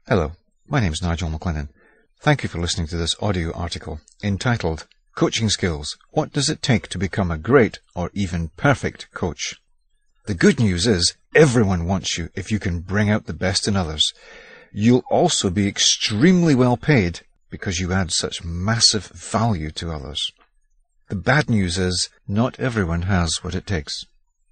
Hello, my name is Nigel McLennan. Thank you for listening to this audio article entitled Coaching Skills: What Does It Take to Become a Great or Even Perfect Coach? The good news is everyone wants you if you can bring out the best in others. You'll also be extremely well paid because you add such massive value to others. The bad news is not everyone has what it takes.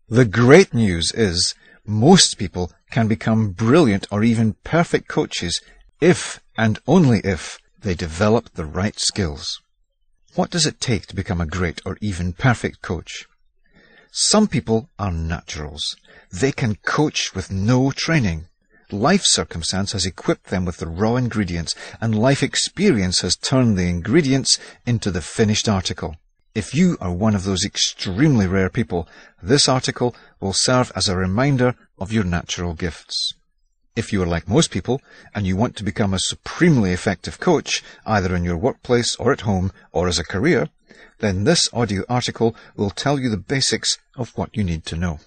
The great news is most people can become brilliant or even perfect coaches if and only if they develop the right skills. What does it take to become a great or even perfect coach? Some people are naturals. They can coach with no training. Life circumstance has equipped them with the raw ingredients, and life experience has turned the ingredients into the finished article. If you are one of those extremely rare people, this article will serve as a reminder of your natural gifts. If you are like most people, and you want to become a supremely effective coach, either in your workplace or at home or as a career, then this audio article will tell you the basics of what you need to know.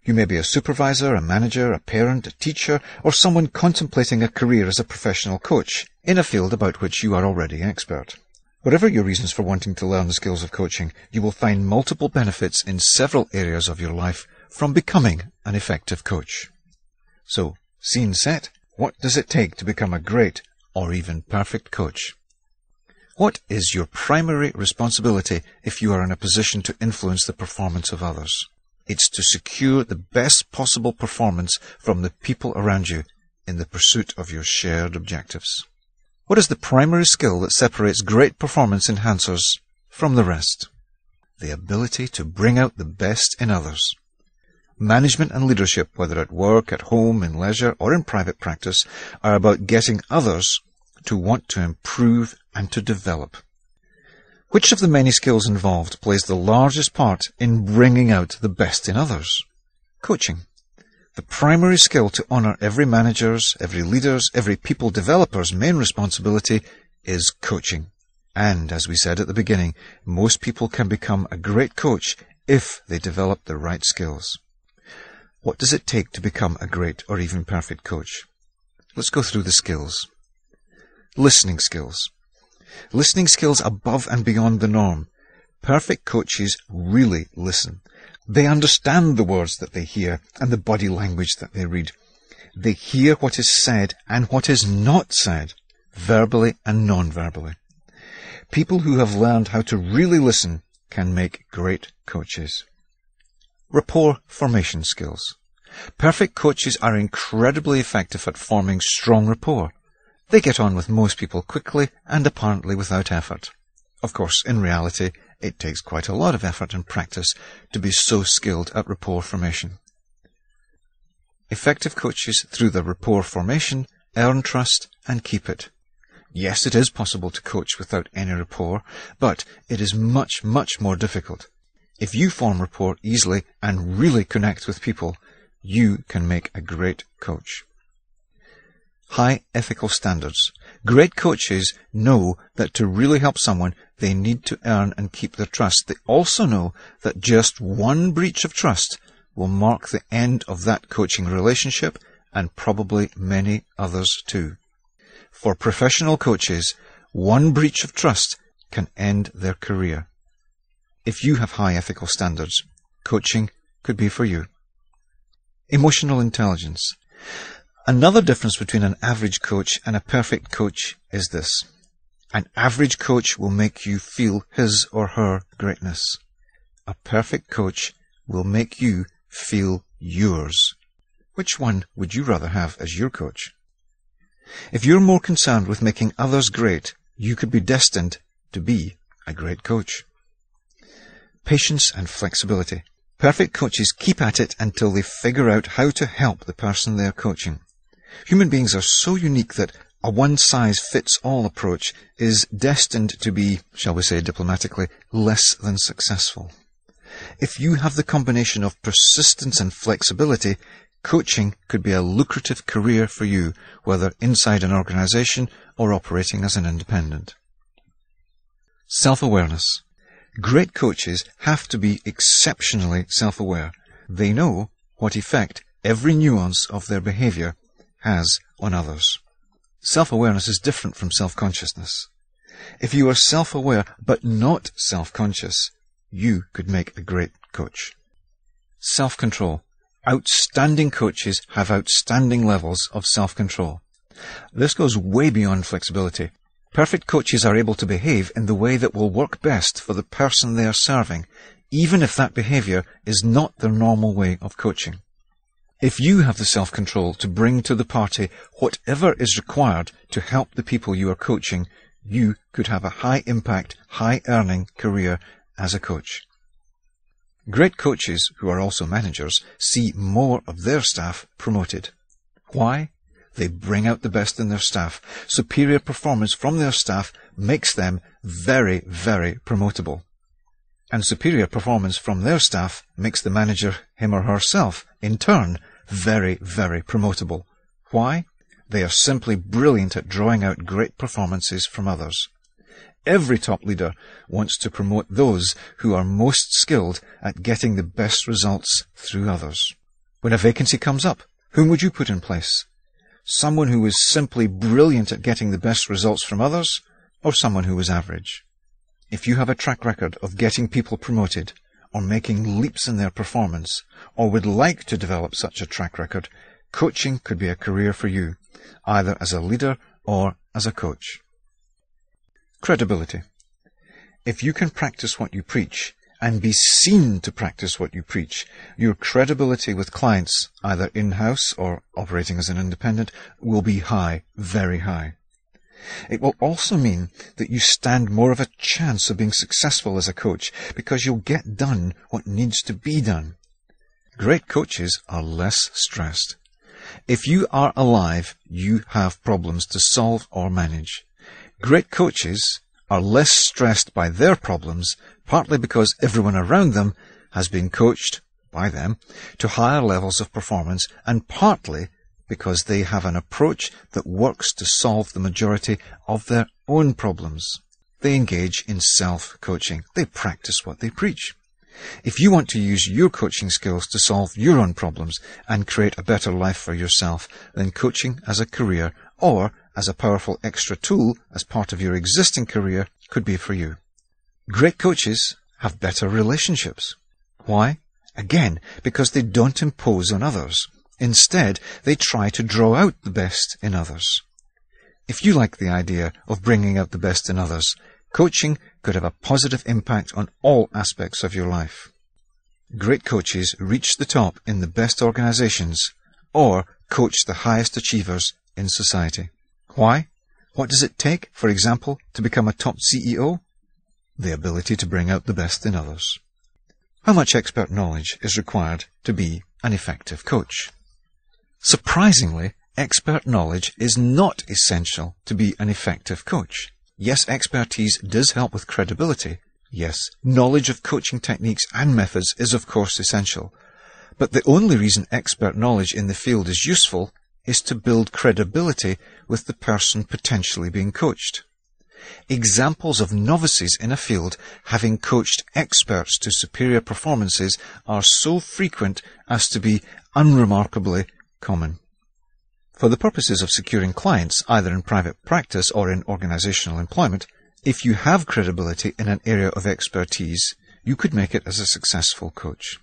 You may be a supervisor, a manager, a parent, a teacher, or someone contemplating a career as a professional coach in a field about which you are already expert. Whatever your reasons for wanting to learn the skills of coaching, you will find multiple benefits in several areas of your life from becoming an effective coach. So, scene set, what does it take to become a great or even perfect coach? What is your primary responsibility if you are in a position to influence the performance of others? It's to secure the best possible performance from the people around you in the pursuit of your shared objectives. What is the primary skill that separates great performance enhancers from the rest? The ability to bring out the best in others. Management and leadership, whether at work, at home, in leisure, or in private practice, are about getting others to want to improve and to develop. Which of the many skills involved plays the largest part in bringing out the best in others? Coaching. The primary skill to honour every manager's, every leader's, every people developer's main responsibility is coaching. And, as we said at the beginning, most people can become a great coach if they develop the right skills. What does it take to become a great or even perfect coach? Let's go through the skills. Listening skills. Listening skills above and beyond the norm. Perfect coaches really listen. They understand the words that they hear and the body language that they read. They hear what is said and what is not said, verbally and non-verbally. People who have learned how to really listen can make great coaches. Rapport formation skills. Perfect coaches are incredibly effective at forming strong rapport. They get on with most people quickly and apparently without effort. Of course, in reality, it takes quite a lot of effort and practice to be so skilled at rapport formation. Effective coaches, through their rapport formation, earn trust and keep it. Yes, it is possible to coach without any rapport, but it is much, much more difficult. If you form rapport easily and really connect with people, you can make a great coach. High ethical standards. Great coaches know that to really help someone, they need to earn and keep their trust. They also know that just one breach of trust will mark the end of that coaching relationship and probably many others too. For professional coaches, one breach of trust can end their career. If you have high ethical standards, coaching could be for you. Emotional intelligence. Another difference between an average coach and a perfect coach is this. An average coach will make you feel his or her greatness. A perfect coach will make you feel yours. Which one would you rather have as your coach? If you're more concerned with making others great, you could be destined to be a great coach. Patience and flexibility. Perfect coaches keep at it until they figure out how to help the person they are coaching. Human beings are so unique that a one-size-fits-all approach is destined to be, shall we say diplomatically, less than successful. If you have the combination of persistence and flexibility, coaching could be a lucrative career for you, whether inside an organization or operating as an independent. Self-awareness. Great coaches have to be exceptionally self-aware. They know what effect every nuance of their behavior has on others. Self-awareness is different from self-consciousness. If you are self-aware but not self-conscious, you could make a great coach. Self-control. Outstanding coaches have outstanding levels of self-control. This goes way beyond flexibility. Perfect coaches are able to behave in the way that will work best for the person they are serving, even if that behavior is not their normal way of coaching. If you have the self-control to bring to the party whatever is required to help the people you are coaching, you could have a high-impact, high-earning career as a coach. Great coaches, who are also managers, see more of their staff promoted. Why? They bring out the best in their staff. Superior performance from their staff makes them very, very promotable. And superior performance from their staff makes the manager, him or herself, in turn, very, very promotable. Why? They are simply brilliant at drawing out great performances from others. Every top leader wants to promote those who are most skilled at getting the best results through others. When a vacancy comes up, whom would you put in place? Someone who was simply brilliant at getting the best results from others, or someone who was average? If you have a track record of getting people promoted, or making leaps in their performance, or would like to develop such a track record, coaching could be a career for you, either as a leader or as a coach. Credibility. If you can practice what you preach, and be seen to practice what you preach, your credibility with clients, either in-house or operating as an independent, will be high, very high. It will also mean that you stand more of a chance of being successful as a coach, because you'll get done what needs to be done. Great coaches are less stressed. If you are alive, you have problems to solve or manage. Great coaches are less stressed by their problems, partly because everyone around them has been coached by them to higher levels of performance, and partly because they have an approach that works to solve the majority of their own problems. They engage in self-coaching. They practice what they preach. If you want to use your coaching skills to solve your own problems and create a better life for yourself, then coaching as a career or as a powerful extra tool as part of your existing career could be for you. Great coaches have better relationships. Why? Again, because they don't impose on others. Instead, they try to draw out the best in others. If you like the idea of bringing out the best in others, coaching could have a positive impact on all aspects of your life. Great coaches reach the top in the best organizations or coach the highest achievers in society. Why? What does it take, for example, to become a top CEO? The ability to bring out the best in others. How much expert knowledge is required to be an effective coach? Surprisingly, expert knowledge is not essential to be an effective coach. Yes, expertise does help with credibility. Yes, knowledge of coaching techniques and methods is of course essential. But the only reason expert knowledge in the field is useful is to build credibility with the person potentially being coached. Examples of novices in a field having coached experts to superior performances are so frequent as to be unremarkably common. For the purposes of securing clients, either in private practice or in organizational employment, if you have credibility in an area of expertise, you could make it as a successful coach.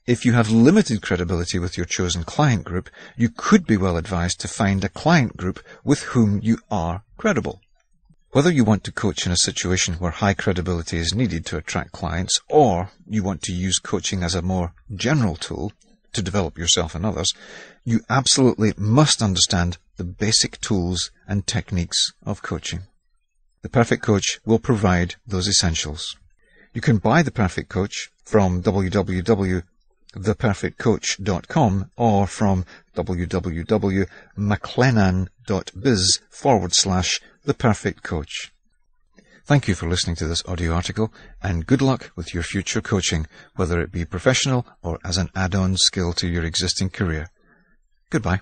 If you have limited credibility with your chosen client group, you could be well advised to find a client group with whom you are credible. Whether you want to coach in a situation where high credibility is needed to attract clients, or you want to use coaching as a more general tool to develop yourself and others, you absolutely must understand the basic tools and techniques of coaching. The Perfect Coach will provide those essentials. You can buy The Perfect Coach from www.theperfectcoach.com or from www.mclennan.biz/theperfectcoach. Thank you for listening to this audio article, and good luck with your future coaching, whether it be professional or as an add-on skill to your existing career. Goodbye.